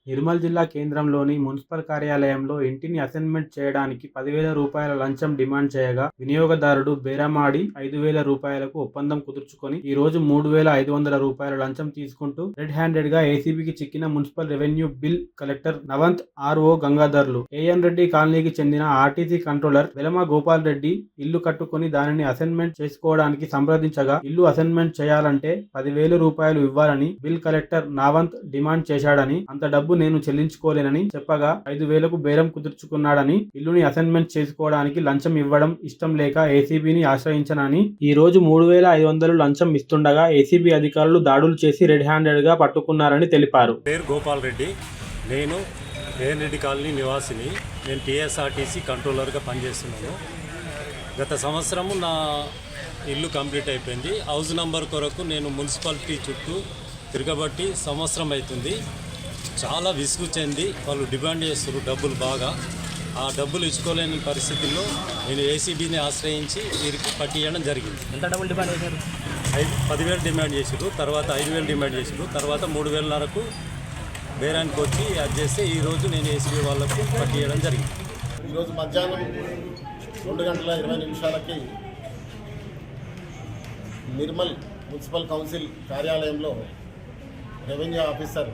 నిర్మల్ జిల్లా కేంద్రంలోని మున్సిపల్ కార్యాలయంలో ఇంటిని అసైన్మెంట్ చేయడానికి 10,000 రూపాయల లంచం డిమాండ్ చేయగా వినియోగదారుడు బేరమాడి 5,000 రూపాయలకు ఒప్పందం కుదుర్చుకొని ఈ రోజు 3,500 రూపాయల లంచం తీసుకుంటూ రెడ్ హ్యాండెడ్ గా ఏసీబీకి చిక్కిన మున్సిపల్ రెవెన్యూ బిల్ కలెక్టర్ నవంత్ ఆర్ఓ గంగాధర్లు. ఏఎన్ రెడ్డి కాలనీకి చెందిన ఆర్టీసీ కంట్రోలర్ వెలమ గోపాల్ రెడ్డి ఇల్లు కట్టుకుని దానిని అసైన్మెంట్ చేసుకోవడానికి సంప్రదించగా ఇల్లు అసైన్మెంట్ చేయాలంటే 10,000 రూపాయలు ఇవ్వాలని బిల్ కలెక్టర్ నావంత్ డిమాండ్ చేశాడని, అంత డబ్బు నేను చెల్లించుకోలేనని చెప్పగా 5,000కు బేరం కుదుర్చుకున్నాడని, ఇల్లుని అసైన్మెంట్ చేసుకోవడానికి లంచం ఇవ్వడం ఇష్టం లేక ఏసీబీని ఆశ్రయించనని, ఈ రోజు 3,500 లంచం ఇస్తుండగా ఏసీబీ అధికారులు దాడులు చేసి రెడ్ హ్యాండెడ్ గా పట్టుకున్నారని తెలిపారు. పేరు గోపాల్ రెడ్డి, నేను ఏఎన్ రెడ్డి కాలనీ నివాసిని. నేను టీఎస్ఆర్టీసీ కంట్రోలర్గా పనిచేస్తున్నాను. గత సంవత్సరము నా ఇల్లు కంప్లీట్ అయిపోయింది. హౌస్ నంబర్ కొరకు నేను మున్సిపాలిటీ చుట్టూ తిరగబట్టి సంవత్సరం అవుతుంది. చాలా విసుగు చెంది వాళ్ళు డిమాండ్ చేస్తారు డబ్బులు బాగా. ఆ డబ్బులు ఇచ్చుకోలేని పరిస్థితుల్లో నేను ఏసీబీని ఆశ్రయించి వీరికి పట్టియడం జరిగింది. ఎంత డబ్బులు డిమాండ్ చేశారు? 10,000 డిమాండ్ చేసారు, తర్వాత 5,000 డిమాండ్ చేసారు, తర్వాత 3,500కు బేరానికి వచ్చి అది చేస్తే ఈరోజు నేను ఏసీబీ వాళ్ళకు పట్టియడం జరిగింది. ఈరోజు మధ్యాహ్నం 2:20 నిర్మల్ మున్సిపల్ కౌన్సిల్ కార్యాలయంలో రెవెన్యూ ఆఫీసర్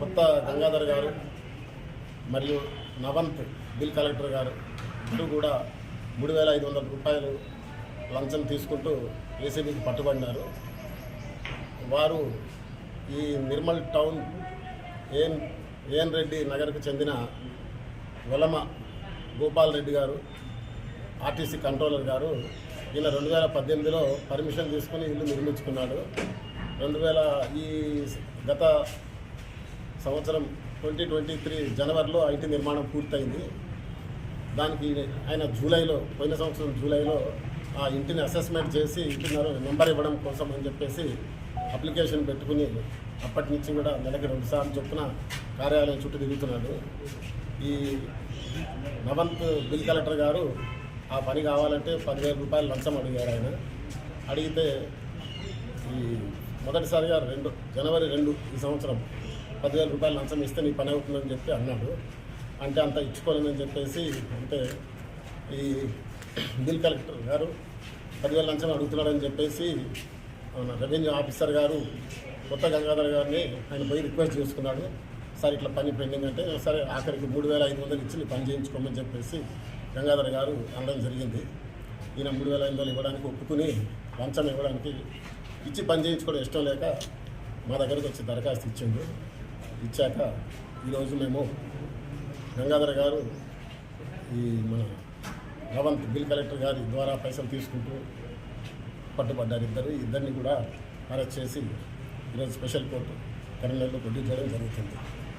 కొత్త గంగాధర్ గారు మరియు నవంత్ బిల్ కలెక్టర్ గారు ఇద్దరు కూడా 3,500 రూపాయలు లంచం తీసుకుంటూ ఏసీబీకి పట్టుబడినారు. వారు ఈ నిర్మల్ టౌన్ ఏఎన్ రెడ్డి నగర్కు చెందిన వెలమ గోపాల్ రెడ్డి గారు ఆర్టీసీ కంట్రోలర్ గారు. ఈయన 2018లో పర్మిషన్ తీసుకుని ఇల్లు నిర్మించుకున్నాడు. ఈ గత సంవత్సరం 2023 జనవరిలో ఐటీ నిర్మాణం పూర్తయింది. దానికి ఆయన పోయిన సంవత్సరం జూలైలో ఆ ఇంటిని అసెస్మెంట్ చేసి ఇంటి నెంబర్ ఇవ్వడం కోసం అని చెప్పేసి అప్లికేషన్ పెట్టుకుని అప్పటి నుంచి కూడా నెలకి 2 సార్లు చొప్పున కార్యాలయం చుట్టూ తిరుగుతున్నాడు. ఈ నవంత్ బిల్ కలెక్టర్ గారు ఆ పని కావాలంటే 10,000 రూపాయలు లంచం అడిగారు. ఆయన అడిగితే ఈ మొదటిసారిగా జనవరి 2 ఈ సంవత్సరం 10,000 రూపాయలు లంచం ఇస్తే నీ పని అవుతుందని చెప్పి అన్నాడు. అంటే అంత ఇచ్చుకోలేదని చెప్పేసి అంటే ఈ బిల్ కలెక్టర్ గారు 10,000 లంచం అడుగుతున్నాడని చెప్పేసి రెవెన్యూ ఆఫీసర్ గారు కొత్త గంగాధర్ గారిని ఆయన పోయి రిక్వెస్ట్ చేసుకున్నాడు. సార్ ఇట్లా పని పెండింగ్ అంటే సరే ఆఖరికి 3,500 ఇచ్చి నీ పని చేయించుకోమని చెప్పేసి గంగాధర్ గారు అనడం జరిగింది. ఈయన 3,500 ఇవ్వడానికి ఒప్పుకుని లంచం ఇవ్వడానికి ఇచ్చి పని చేయించుకోవడం ఇష్టం లేక మా దగ్గరకు వచ్చి దరఖాస్తు ఇచ్చాక ఈరోజు మేము గంగాధర్ గారు ఈ మన నవంత్ బిల్ కలెక్టర్ గారి ద్వారా పైసలు తీసుకుంటూ పట్టుబడ్డారు. ఇద్దరిని కూడా అరెస్ట్ చేసి ఈరోజు స్పెషల్ కోర్టు కరీంనగర్లో ప్రొడ్యూస్ చేయడం జరుగుతుంది.